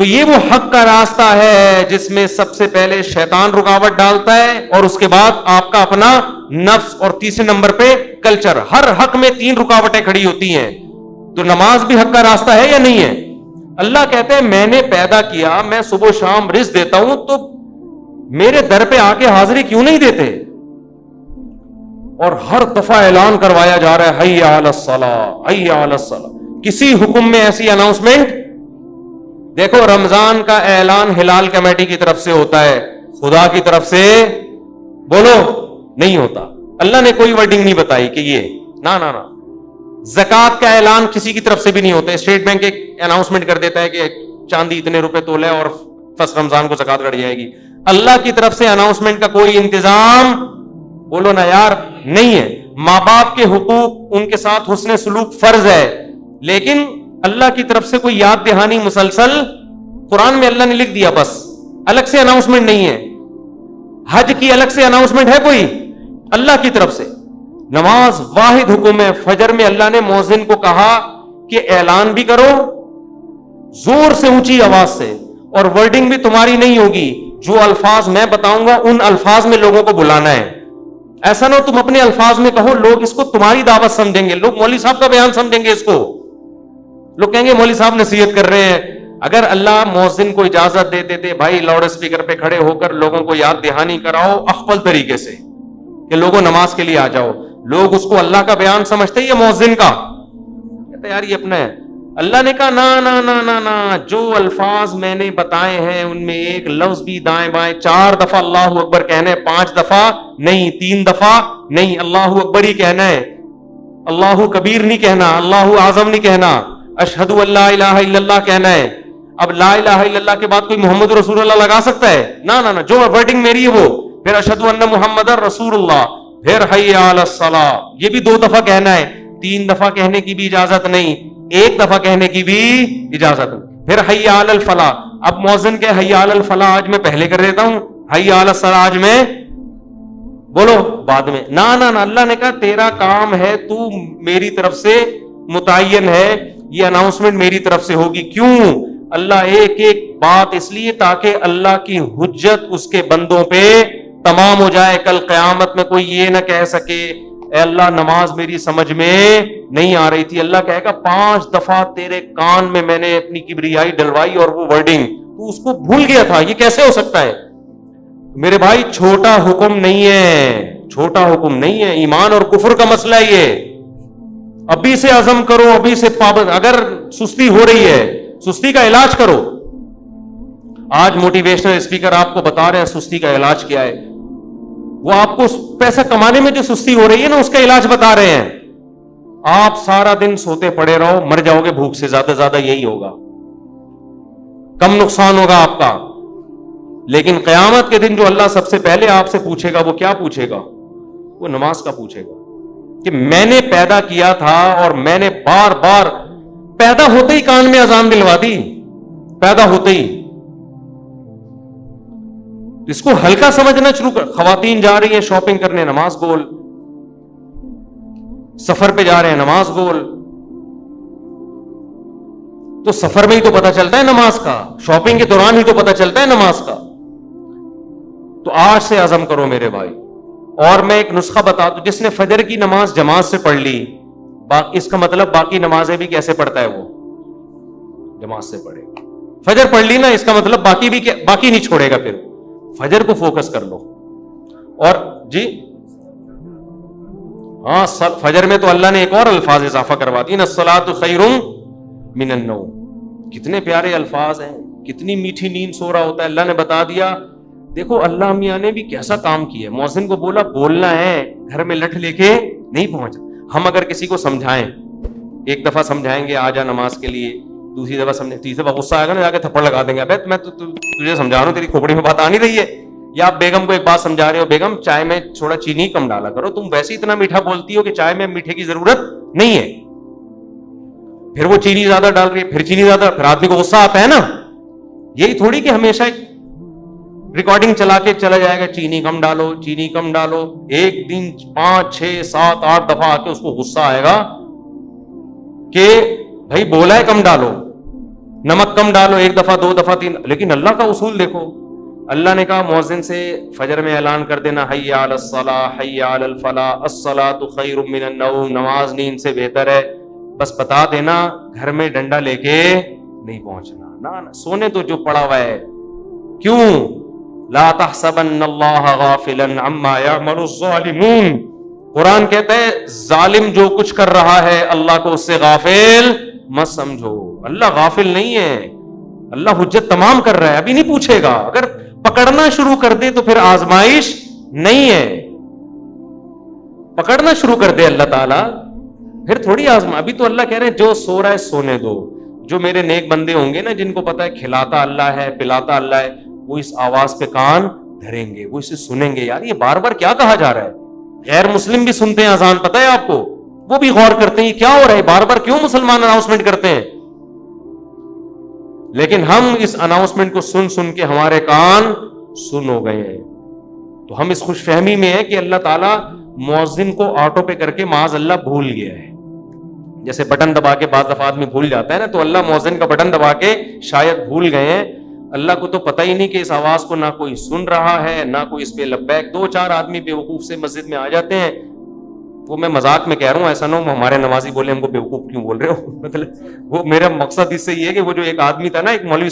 تو یہ وہ حق کا راستہ ہے جس میں سب سے پہلے شیطان رکاوٹ ڈالتا ہے اور اس کے بعد آپ کا اپنا نفس اور تیسرے نمبر پہ کلچر. ہر حق میں 3 رکاوٹیں کھڑی ہوتی ہیں. تو نماز بھی حق کا راستہ ہے یا نہیں ہے؟ اللہ کہتے ہیں میں نے پیدا کیا, میں صبح و شام رزق دیتا ہوں, تو میرے در پہ آ کے حاضری کیوں نہیں دیتے؟ اور ہر دفعہ اعلان کروایا جا رہا ہے حی علی الصلاۃ حی علی الصلاۃ. کسی حکم میں ایسی اناؤنسمنٹ دیکھو, رمضان کا اعلان ہلال کمیٹی کی طرف سے ہوتا ہے, خدا کی طرف سے بولو نہیں ہوتا. اللہ نے کوئی ورڈنگ نہیں بتائی کہ یہ نا نا نا. زکات کا اعلان کسی کی طرف سے بھی نہیں ہوتا. اسٹیٹ بینک ایک اناؤنسمنٹ کر دیتا ہے کہ چاندی اتنے روپے تولے اور فرسٹ رمضان کو زکات کٹ جائے گی. اللہ کی طرف سے اناؤنسمنٹ کا کوئی انتظام بولو نا یار نہیں ہے. ماں باپ کے حقوق, ان کے ساتھ حسن سلوک فرض ہے, لیکن اللہ کی طرف سے کوئی یاد دہانی مسلسل قرآن میں اللہ نے لکھ دیا, بس الگ سے اناؤنسمنٹ نہیں ہے. حج کی الگ سے اناؤنسمنٹ ہے کوئی؟ اللہ کی طرف سے. نماز واحد حکم ہے. فجر میں اللہ نے مؤذن کو کہا کہ اعلان بھی کرو زور سے, اونچی آواز سے, اور ورڈنگ بھی تمہاری نہیں ہوگی. جو الفاظ میں بتاؤں گا ان الفاظ میں لوگوں کو بلانا ہے. ایسا نہ تم اپنے الفاظ میں کہو, لوگ اس کو تمہاری دعوت سمجھیں گے, لوگ مولوی صاحب کا بیان سمجھیں گے اس کو, لوگ کہیں گے مولوی صاحب نصیحت کر رہے ہیں. اگر اللہ مؤذن کو اجازت دیتے تھے بھائی لاؤڈ اسپیکر پہ کھڑے ہو کر لوگوں کو یاد دہانی کراؤ اخفل طریقے سے کہ لوگوں نماز کے لیے آ جاؤ, لوگ اس کو اللہ کا بیان سمجھتے یا مؤذن کا؟ کہتے یار یہ اپنا ہے. اللہ نے کہا نا نا نا نا نا, جو الفاظ میں نے بتائے ہیں ان میں ایک لفظ بھی دائیں بائیں 4 دفعہ اللہ اکبر کہنا ہے, 5 دفعہ نہیں, 3 دفعہ نہیں, اللہ اکبر ہی کہنا ہے, اللہ کبیر نہیں کہنا, اللہ اعظم نہیں کہنا, اشہد ان لا الہ الا اللہ کہنا ہے. اب لا الہ الا اللہ کے بعد کوئی محمد رسول اللہ لگا سکتا ہے؟ نا نا نا, جو ورڈنگ میری ہے وہ, پھر اشہد ان محمد رسول اللہ, پھر حی علی الصلاۃ, یہ بھی 2 دفعہ کہنا ہے, 3 دفعہ کہنے کی بھی اجازت نہیں, 1 دفعہ کہنے کی بھی اجازت نہیں, پھر حی علی الفلاح. اب مؤذن کہ حی علی الفلاح آج میں پہلے کر دیتا ہوں, حی علی الصلاۃ آج میں بولو بعد میں. نا نا نا, اللہ نے کہا تیرا کام ہے, تو میری طرف سے متعین ہے, یہ اناؤنسمنٹ میری طرف سے ہوگی. کیوں؟ اللہ ایک ایک بات اس لیے تاکہ اللہ کی حجت اس کے بندوں پہ تمام ہو جائے. کل قیامت میں کوئی یہ نہ کہہ سکے اے اللہ نماز میری سمجھ میں نہیں آ رہی تھی. اللہ کہے گا 5 دفعہ تیرے کان میں نے اپنی کبریائی ڈلوائی اور وہ ورڈنگ تو اس کو بھول گیا تھا, یہ کیسے ہو سکتا ہے؟ میرے بھائی چھوٹا حکم نہیں ہے, چھوٹا حکم نہیں ہے, ایمان اور کفر کا مسئلہ ہے یہ. ابھی سے عزم کرو, ابھی سے پابند. اگر سستی ہو رہی ہے سستی کا علاج کرو. آج موٹیویشنل اسپیکر آپ کو بتا رہے ہیں سستی کا علاج کیا ہے. وہ آپ کو پیسہ کمانے میں جو سستی ہو رہی ہے نا اس کا علاج بتا رہے ہیں. آپ سارا دن سوتے پڑے رہو, مر جاؤ گے بھوک سے, زیادہ زیادہ یہی ہوگا, کم نقصان ہوگا آپ کا. لیکن قیامت کے دن جو اللہ سب سے پہلے آپ سے پوچھے گا وہ کیا پوچھے گا؟ وہ نماز کا پوچھے گا کہ میں نے پیدا کیا تھا اور میں نے بار بار پیدا ہوتے ہی کان میں اذان دلوا دی, پیدا ہوتے ہی. اس کو ہلکا سمجھنا شروع کر. خواتین جا رہی ہیں شاپنگ کرنے, نماز گول. سفر پہ جا رہے ہیں, نماز گول. تو سفر میں ہی تو پتہ چلتا ہے نماز کا, شاپنگ کے دوران ہی تو پتہ چلتا ہے نماز کا. تو آج سے عزم کرو میرے بھائی. اور میں ایک نسخہ بتا دوں, جس نے فجر کی نماز جماعت سے پڑھ لی, اس کا مطلب باقی نمازیں بھی کیسے پڑھتا ہے وہ؟ جماعت سے پڑھے. فجر پڑھ لی نا, اس کا مطلب باقی نہیں چھوڑے گا. پھر فجر کو فوکس کر لو. اور جی ہاں, فجر میں تو اللہ نے ایک اور الفاظ اضافہ کروا دی نا, الصلاۃ خیر من النوم. کتنے پیارے الفاظ ہیں, کتنی میٹھی نیند سو رہا ہوتا ہے. اللہ نے بتا دیا. دیکھو اللہ میاں نے بھی کیسا کام کیا. مؤذن کو بولا بولنا ہے, گھر میں لٹھ لے کے نہیں پہنچا. ہم اگر کسی کو سمجھائیں, 1 دفعہ سمجھائیں گے آ جا نماز کے لیے, دوسری دفعہ سمجھیں, تیسری دفعہ غصہ آئے گا نا, جا کے تھپڑ لگا دیں گے. ابے میں تجھے سمجھا رہا ہوں, تیری کھوپڑی میں بات آ نہیں رہی ہے. یا آپ بیگم کو ایک بات سمجھا رہے ہو, بیگم چائے میں تھوڑا چینی کم ڈالا کرو, تم ویسے اتنا میٹھا بولتی ہو کہ چائے میں میٹھے کی ضرورت نہیں ہے. پھر وہ چینی زیادہ ڈال رہی ہے, پھر چینی زیادہ, پھر آدمی کو غصہ آتا ہے نا. یہی تھوڑی کہ ہمیشہ ایک ریکارڈنگ چلا کے چلا جائے گا, چینی کم ڈالو, چینی کم ڈالو. ایک دن 5 6 7 8 دفعہ آ کے اس کو غصہ آئے گا کہ بھائی بولا ہے کم ڈالو, نمک کم ڈالو، 1 دفعہ 2 دفعہ 3، لیکن اللہ کا اصول دیکھو. اللہ نے کہا مؤذن سے فجر میں اعلان کر دینا حی علی الصلاۃ حی علی الفلاح الصلاۃ خیر من النوم، نماز نیند سے بہتر ہے. بس بتا دینا، گھر میں ڈنڈا لے کے نہیں پہنچنا، نہ سونے تو جو پڑا ہوا ہے. کیوں؟ لا تحسبن اللہ غافلا عما یعمل الظالمون. قرآن کہتا ہے ظالم جو کچھ کر رہا ہے اللہ کو اس سے غافل مت سمجھو. اللہ غافل نہیں ہے، اللہ حجت تمام کر رہا ہے، ابھی نہیں پوچھے گا. اگر پکڑنا شروع کر دے تو پھر آزمائش نہیں ہے. پکڑنا شروع کر دے اللہ تعالیٰ پھر تھوڑی آزما. ابھی تو اللہ کہہ رہے ہیں جو سو رہا ہے سونے دو. جو میرے نیک بندے ہوں گے نا، جن کو پتا ہے کھلاتا اللہ ہے پلاتا اللہ ہے، وہ اس آواز پہ کان دھریں گے، وہ اسے سنیں گے. یار یہ بار بار کیا کہا جا رہا ہے؟ غیر مسلم بھی سنتے ہیں اذان، پتہ ہے آپ کو، وہ بھی غور کرتے ہیں یہ کیا ہو رہا ہے، بار بار کیوں مسلمان اناؤنسمنٹ کرتے ہیں. لیکن ہم اس اناؤنسمنٹ کو سن سن کے ہمارے کان سن ہو گئے ہیں. تو ہم اس خوش فہمی میں ہیں کہ اللہ تعالیٰ مؤذن کو آٹو پہ کر کے معاذ اللہ بھول گیا ہے. جیسے بٹن دبا کے بعض دفعہ آدمی بھول جاتا ہے نا، تو اللہ مؤذن کا بٹن دبا کے شاید بھول گئے ہیں. اللہ کو تو پتہ ہی نہیں کہ اس آواز کو نہ کوئی سن رہا ہے نہ کوئی اس پہ لبیک. 2-4 آدمی بیوقوف سے مسجد میں آ جاتے ہیں. وہ میں مذاق میں کہہ رہا ہوں، ایسا نہ ہو ہمارے نمازی بولے ہم کو بیوقوف کیوں بول رہے ہو. مطلب وہ میرا مقصد اس سے یہ ہے کہ وہ جو ایک آدمی تھا نا، ایک مولوی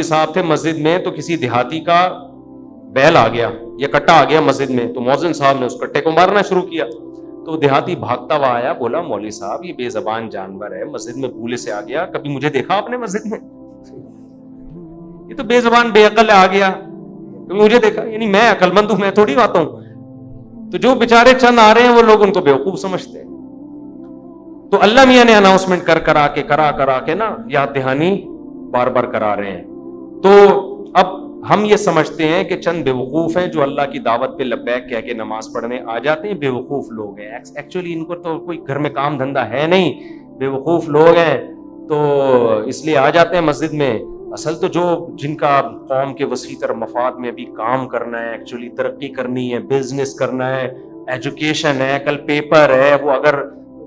صاحب تھے مسجد میں، تو کسی دیہاتی کا بیل آ گیا یا کٹا آ گیا مسجد میں، تو مؤذن صاحب نے اس کٹے کو مارنا شروع کیا. تو دیہاتی بھاگتا ہوا آیا، بولا مولوی صاحب یہ بے زبان جانور ہے، مسجد میں بھولے سے آ گیا، کبھی مجھے دیکھا آپ نے مسجد میں؟ یہ تو بے زبان بے عقل آ گیا، مجھے دیکھا؟ یعنی میں عقل مند ہوں، میں تھوڑی آتا ہوں. تو جو بیچارے چند آ رہے ہیں وہ لوگ ان کو بیوقوف سمجھتے ہیں. تو اللہ میاں نے اناؤنسمنٹ کرا کے نا یاد دہانی بار بار کرا رہے ہیں. تو اب ہم یہ سمجھتے ہیں کہ چند بیوقوف ہیں جو اللہ کی دعوت پہ لبیک کہہ کے نماز پڑھنے آ جاتے ہیں. بیوقوف لوگ ہیں، ایکچولی ان کو تو کوئی گھر میں کام دھندا ہے نہیں، بیوقوف لوگ ہیں تو اس لیے آ جاتے ہیں مسجد میں. اصل تو جو جن کا قوم کے وسیع تر مفاد میں بھی کام کرنا ہے، ایکچولی ترقی کرنی ہے، بزنس کرنا ہے، ایجوکیشن ہے، کل پیپر ہے، وہ اگر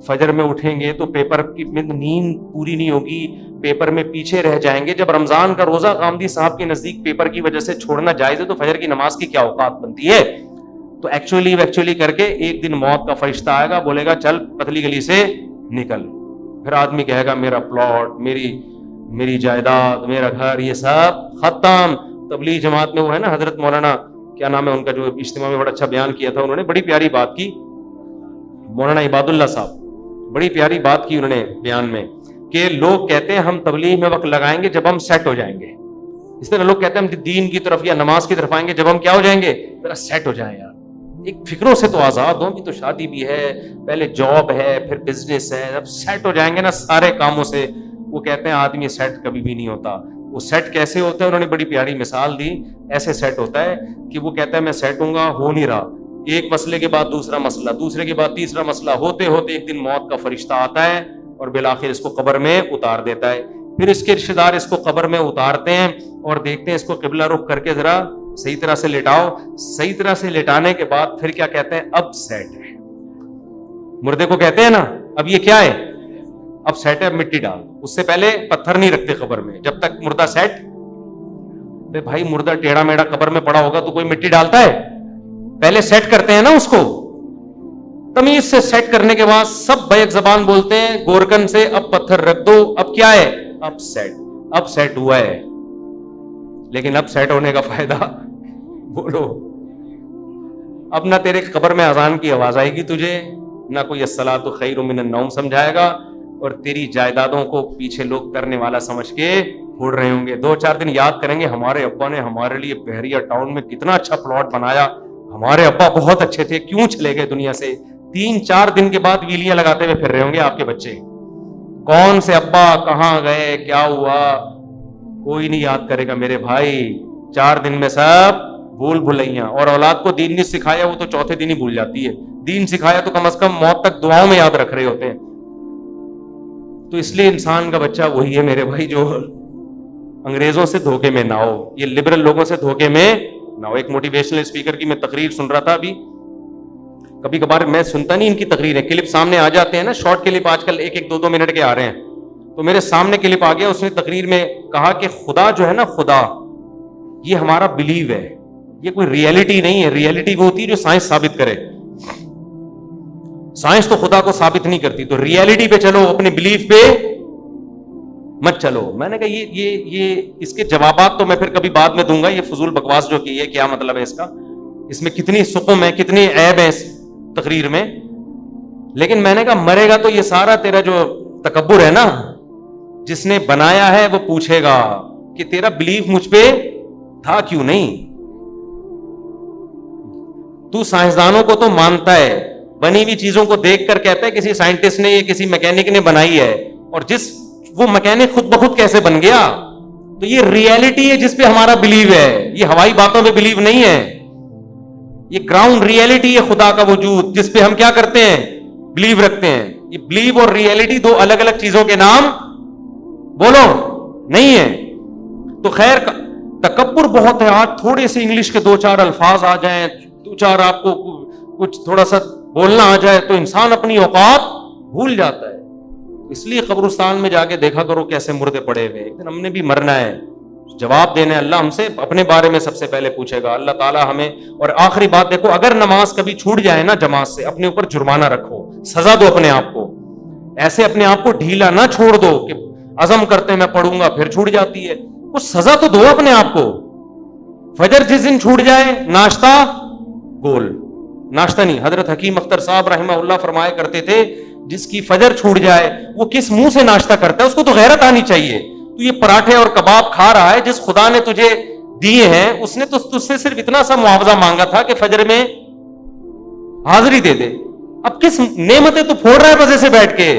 فجر میں اٹھیں گے تو پیپر کی نیند پوری نہیں ہوگی، پیپر میں پیچھے رہ جائیں گے. جب رمضان کا روزہ غامدی صاحب کے نزدیک پیپر کی وجہ سے چھوڑنا جائز ہے تو فجر کی نماز کی کیا اوقات بنتی ہے؟ تو ایکچولی کر کے ایک دن موت کا فرشتہ آئے گا، بولے گا چل پتلی گلی سے نکل. پھر آدمی کہے گا میرا پلاٹ، میری جائیداد، میرا گھر، یہ سب ختم. تبلیغ جماعت میں وہ ہے نا حضرت مولانا کیا نام ہے ان کا، جو اجتماع میں بڑا اچھا بیان کیا تھا، انہوں نے بڑی پیاری بات کی، مولانا عباد اللہ صاحب، بڑی پیاری بات کی انہوں نے بیان میں، کہ لوگ کہتے ہیں ہم تبلیغ میں وقت لگائیں گے جب ہم سیٹ ہو جائیں گے. اس طرح لوگ کہتے ہیں ہم دین کی طرف یا نماز کی طرف آئیں گے جب ہم کیا ہو جائیں گے، ذرا سیٹ ہو جائیں. یار ایک فکروں سے تو آزاد ہوں، بھی تو شادی بھی ہے، پہلے جاب ہے، پھر بزنس ہے، جب سیٹ ہو جائیں گے نا سارے کاموں سے. وہ کہتے ہیں آدمی سیٹ کبھی بھی نہیں ہوتا. وہ سیٹ کیسے ہوتا ہے؟ انہوں نے بڑی پیاری مثال دی. ایسے سیٹ ہوتا ہے کہ وہ کہتا ہے میں سیٹ ہوں گا، ہو نہیں رہا، ایک مسئلے کے بعد دوسرا مسئلہ، دوسرے کے بعد تیسرا مسئلہ، ہوتے ہوتے ایک دن موت کا فرشتہ آتا ہے اور بالآخر اس کو قبر میں اتار دیتا ہے. پھر اس کے رشتے دار اس کو قبر میں اتارتے ہیں اور دیکھتے ہیں اس کو قبلہ رخ کر کے ذرا صحیح طرح سے لٹاؤ. صحیح طرح سے لٹانے کے بعد پھر کیا کہتے ہیں؟ اب سیٹ ہے. مردے کو کہتے ہیں نا اب یہ کیا ہے؟ اب سیٹ ہے، اب مٹی ڈال. اس سے پہلے پتھر نہیں رکھتے قبر میں جب تک مردہ سیٹ. بھائی مردہ ٹیڑھا میڑھا قبر میں پڑا ہوگا تو کوئی مٹی ڈالتا ہے؟ پہلے سیٹ کرتے ہیں نا اس کو. تمیز سے سیٹ کرنے کے بعد سب بیک زبان بولتے ہیں گورکن سے اب پتھر رکھ دو. اب کیا ہے؟ اب سیٹ ہوا ہے. لیکن اب سیٹ ہونے کا فائدہ بولو. اب نہ تیرے قبر میں اذان کی آواز آئے گی تجھے، نہ کوئی الصلاۃ خیر من النوم سمجھائے گا، اور تیری جائیدادوں کو پیچھے لوگ کرنے والا سمجھ کے پھوڑ رہے ہوں گے. 2-4 دن یاد کریں گے ہمارے ابا نے ہمارے لیے بحریہ ٹاؤن میں کتنا اچھا پلاٹ بنایا، ہمارے ابا بہت اچھے تھے، کیوں چلے گئے دنیا سے. 3-4 دن کے بعد ویلیاں لگاتے ہوئے پھر رہے ہوں گے آپ کے بچے. کون سے ابا کہاں گئے، کیا ہوا، کوئی نہیں یاد کرے گا میرے بھائی. 4 دن میں سب بھول بھلائیاں. اور اولاد کو دین نہیں سکھایا وہ تو چوتھے دن ہی بھول جاتی ہے. دین سکھایا تو کم از کم موت تک دعاؤں میں یاد رکھ رہے ہوتے ہیں. تو اس لیے انسان کا بچہ وہی ہے میرے بھائی جو انگریزوں سے دھوکے میں نہ ہو، یہ لبرل لوگوں سے دھوکے میں نہ ہو. ایک موٹیویشنل اسپیکر کی میں تقریر سن رہا تھا ابھی. کبھی کبھار میں سنتا نہیں ان کی تقریریں، کلپ سامنے آ جاتے ہیں نا، شارٹ کلپ آج کل 1-2 منٹ کے آ رہے ہیں. تو میرے سامنے کلپ آ گیا, اس نے تقریر میں کہا کہ خدا جو ہے نا, خدا یہ ہمارا بلیو ہے, یہ کوئی ریئلٹی نہیں ہے. ریئلٹی وہ ہوتی ہے جو سائنس ثابت کرے, سائنس تو خدا کو ثابت نہیں کرتی. تو ریئلٹی پہ چلو, اپنے بلیف پہ مت چلو. میں نے کہا یہ اس کے جوابات تو میں پھر کبھی بعد میں دوں گا. یہ فضول بکواس جو کی ہے, کیا مطلب ہے اس کا, اس میں کتنی سقم ہے, کتنی عیب ہے اس تقریر میں. لیکن میں نے کہا مرے گا تو یہ سارا تیرا جو تکبر ہے نا, جس نے بنایا ہے وہ پوچھے گا کہ تیرا بلیف مجھ پہ تھا کیوں نہیں. تو سائنسدانوں کو تو مانتا ہے, بنی ہوئی چیزوں کو دیکھ کر کہتا ہے کسی سائنٹسٹ نے یا کسی میکینک نے بنائی ہے, اور وہ میکینک خود بخود کیسے بن گیا. تو یہ ریئلٹی ہے جس پہ ہمارا بلیو ہے, یہ ہوائی باتوں پہ بلیو نہیں ہے. یہ گراؤنڈ ریئلٹی ہے خدا کا وجود, جس پہ ہم کیا کرتے ہیں, بلیو رکھتے ہیں. یہ بلیو اور ریئلٹی دو الگ الگ چیزوں کے نام بولو نہیں ہے. تو خیر, تکبر بہت ہے. آج تھوڑے سے انگلش کے 2-4 الفاظ آ جائیں, 2-4 آپ کو کچھ تھوڑا سا بولنا آ جائے تو انسان اپنی اوقات بھول جاتا ہے. اس لیے قبرستان میں جا کے دیکھا کرو کیسے مردے پڑے ہوئے. ایک دن ہم نے بھی مرنا ہے, جواب دینا ہے. اللہ ہم سے اپنے بارے میں سب سے پہلے پوچھے گا, اللہ تعالیٰ ہمیں. اور آخری بات دیکھو, اگر نماز کبھی چھوٹ جائے نا جماعت سے, اپنے اوپر جرمانہ رکھو, سزا دو اپنے آپ کو. ایسے اپنے آپ کو ڈھیلا نہ چھوڑ دو کہ عزم کرتے میں پڑھوں گا پھر چھوٹ جاتی ہے. کچھ سزا تو دو اپنے آپ کو. فجر جس دن چھوٹ جائے, ناشتہ گول, ناشتہ نہیں. حضرت حکیم اختر صاحب رحمہ اللہ فرمایا کرتے تھے, جس کی فجر چھوٹ جائے وہ کس منہ سے ناشتہ کرتا ہے, اس کو تو غیرت آنی چاہیے. تو یہ پراٹھے اور کباب کھا رہا ہے, جس خدا نے تجھے دیے ہیں اس نے تو تجھ سے صرف اتنا سا معاوضہ مانگا تھا کہ فجر میں حاضری دے دے. اب کس نعمتیں تو پھوڑ رہا ہے مزے سے بیٹھ کے,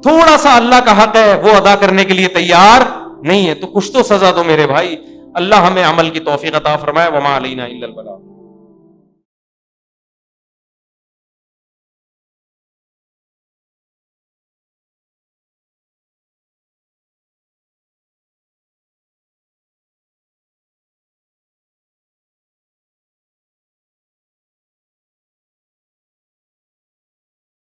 تھوڑا سا اللہ کا حق ہے وہ ادا کرنے کے لیے تیار نہیں ہے. تو کچھ تو سزا دو میرے بھائی. اللہ ہمیں عمل کی توفیق عطا فرمائے. وما علینا الا البلاغ.